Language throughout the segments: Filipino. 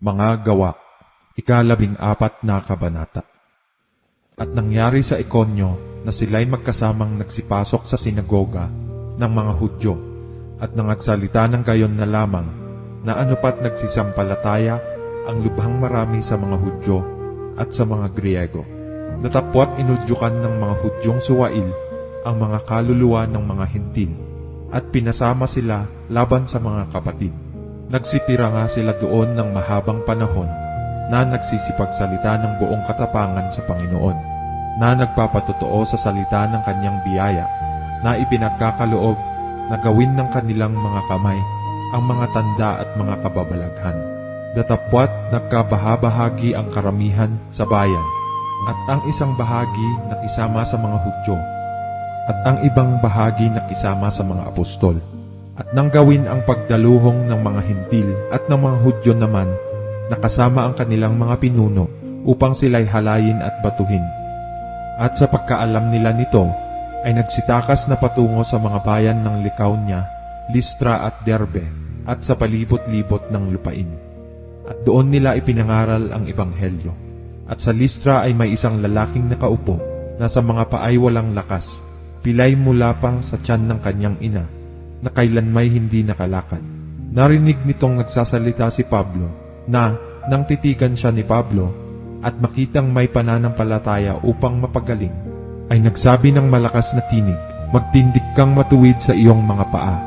Mga Gawa, 14 na kabanata. At nangyari sa Ikonyo na sila'y magkasamang nagsipasok sa sinagoga ng mga Hudyo at nangagsalita ng gayon na lamang na anupat nagsisampalataya ang lubhang marami sa mga Hudyo at sa mga Griego. Natapwat inudyukan ng mga Hudyong suwail ang mga kaluluwa ng mga Hentil at pinasama sila laban sa mga kapatid. Nagsitira nga sila doon ng mahabang panahon na nagsisipagsalita ng buong katapangan sa Panginoon, na nagpapatotoo sa salita ng kanyang biyaya, na ipinagkakaloob na gawin ng kanilang mga kamay ang mga tanda at mga kababalaghan. Datapwat nagkabahabahagi ang karamihan sa bayan, at ang isang bahagi nakisama sa mga Hudyo, at ang ibang bahagi nakisama sa mga apostol. At nang gawin ang pagdaluhong ng mga Hentil at ng mga Hudyo naman, nakasama ang kanilang mga pinuno upang sila'y halayin at batuhin. At sa pagkaalam nila nito, ay nagsitakas na patungo sa mga bayan ng Lycaonia, Listra at Derbe, at sa palibot-libot ng lupain. At doon nila ipinangaral ang Ebanghelyo. At sa Listra ay may isang lalaking nakaupo, na sa mga paay walang lakas, pilay mula pang sa tiyan ng kanyang ina, na kailanmay hindi nakalakad. Narinig nitong nagsasalita si Pablo, na nang titigan siya ni Pablo at makitang may pananampalataya upang mapagaling, ay nagsabi ng malakas na tinig, "Magtindig kang matuwid sa iyong mga paa."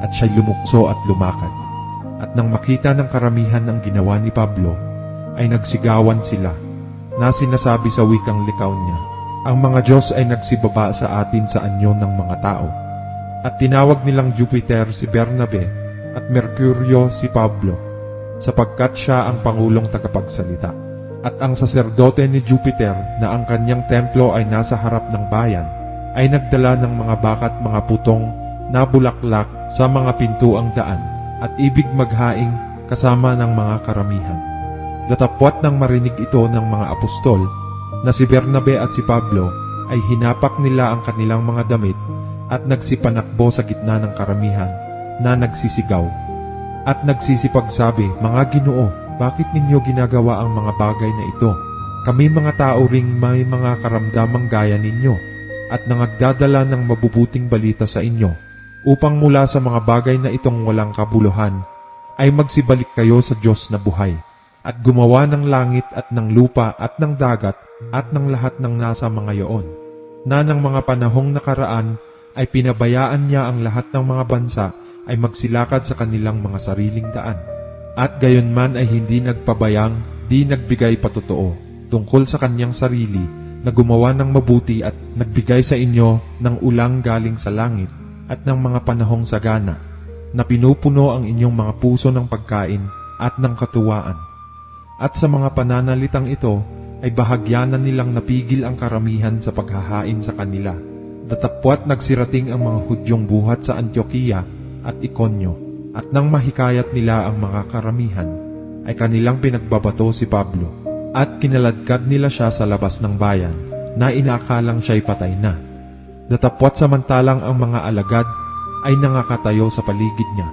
At siya'y lumukso at lumakad. At nang makita ng karamihan ang ginawa ni Pablo, ay nagsigawan sila, na sinasabi sa wikang Lycaonia, "Ang mga Diyos ay nagsibaba sa atin sa anyo ng mga tao." At tinawag nilang Jupiter si Bernabe at Mercurio si Pablo, sapagkat siya ang pangulong tagapagsalita. At ang saserdote ni Jupiter na ang kanyang templo ay nasa harap ng bayan, ay nagdala ng mga bakat mga putong na bulaklak sa mga pintuang daan at ibig maghaing kasama ng mga karamihan. Datapwat nang marinig ito ng mga apostol na si Bernabe at si Pablo, ay hinapak nila ang kanilang mga damit at nagsipanakbo sa gitna ng karamihan na nagsisigaw at nagsisipagsabi, "Mga Ginoo, bakit ninyo ginagawa ang mga bagay na ito? Kami mga tao ring may mga karamdamang gaya ninyo at nangagdadala ng mabubuting balita sa inyo, upang mula sa mga bagay na itong walang kabuluhan ay magsibalik kayo sa Diyos na buhay at gumawa ng langit at ng lupa at ng dagat at ng lahat ng nasa mga iyon, na ng mga panahong nakaraan ay pinabayaan niya ang lahat ng mga bansa ay magsilakad sa kanilang mga sariling daan. At gayunman ay hindi nagpabayang, di nagbigay patotoo tungkol sa kanyang sarili na gumawa ng mabuti at nagbigay sa inyo ng ulang galing sa langit at ng mga panahong sagana, na pinupuno ang inyong mga puso ng pagkain at ng katuwaan. At sa mga pananalitang ito ay bahagyanan nilang napigil ang karamihan sa paghahain sa kanila. Datapwat nagsirating ang mga Hudyong buhat sa Antioquia at Ikonyo, at nang mahikayat nila ang mga karamihan, ay kanilang pinagbabato si Pablo, at kinaladkad nila siya sa labas ng bayan, na inaakalang siya'y patay na. Datapwat samantalang ang mga alagad ay nangakatayo sa paligid niya,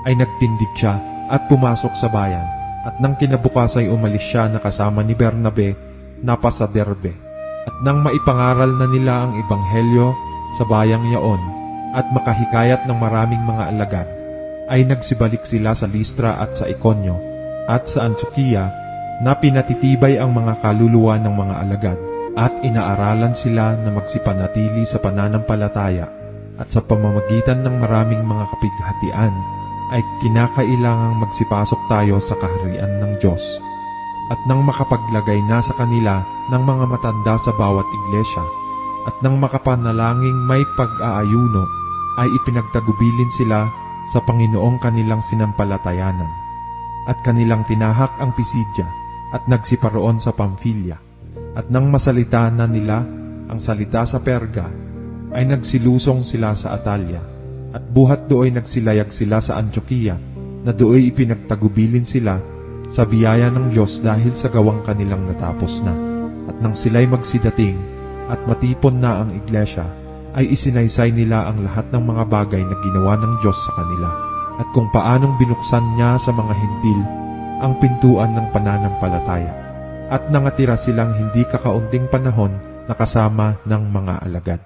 ay nagtindig siya at pumasok sa bayan, at nang kinabukas ay umalis siya na kasama ni Bernabe na pa sa Derbe. At nang maipangaral na nila ang Ebanghelyo sa bayang yaon at makahikayat ng maraming mga alagad, ay nagsibalik sila sa Listra at sa Ikonyo at sa Antioquia, na pinatitibay ang mga kaluluwa ng mga alagad at inaaralan sila na magsipanatili sa pananampalataya, at sa pamamagitan ng maraming mga kapighatian ay kinakailangang magsipasok tayo sa kaharian ng Diyos. At nang makapaglagay na sa kanila ng mga matanda sa bawat iglesia, at nang makapanalangin may pag-aayuno, ay ipinagtagubilin sila sa Panginoong kanilang sinampalatayanan. At kanilang tinahak ang Pisidya at nagsiparoon sa Pamphylia. At nang masalita na nila ang salita sa Perga, ay nagsilusong sila sa Atalia. At buhat dooy nagsilayag sila sa Antioquia, na dooy ipinagtagubilin sila sa biyaya ng Diyos dahil sa gawang kanilang natapos na. At nang sila'y magsidating at matipon na ang iglesia, ay isinaysay nila ang lahat ng mga bagay na ginawa ng Diyos sa kanila, at kung paanong binuksan niya sa mga Hentil ang pintuan ng pananampalataya at nangatira silang hindi kakaunting panahon na kasama ng mga alagad.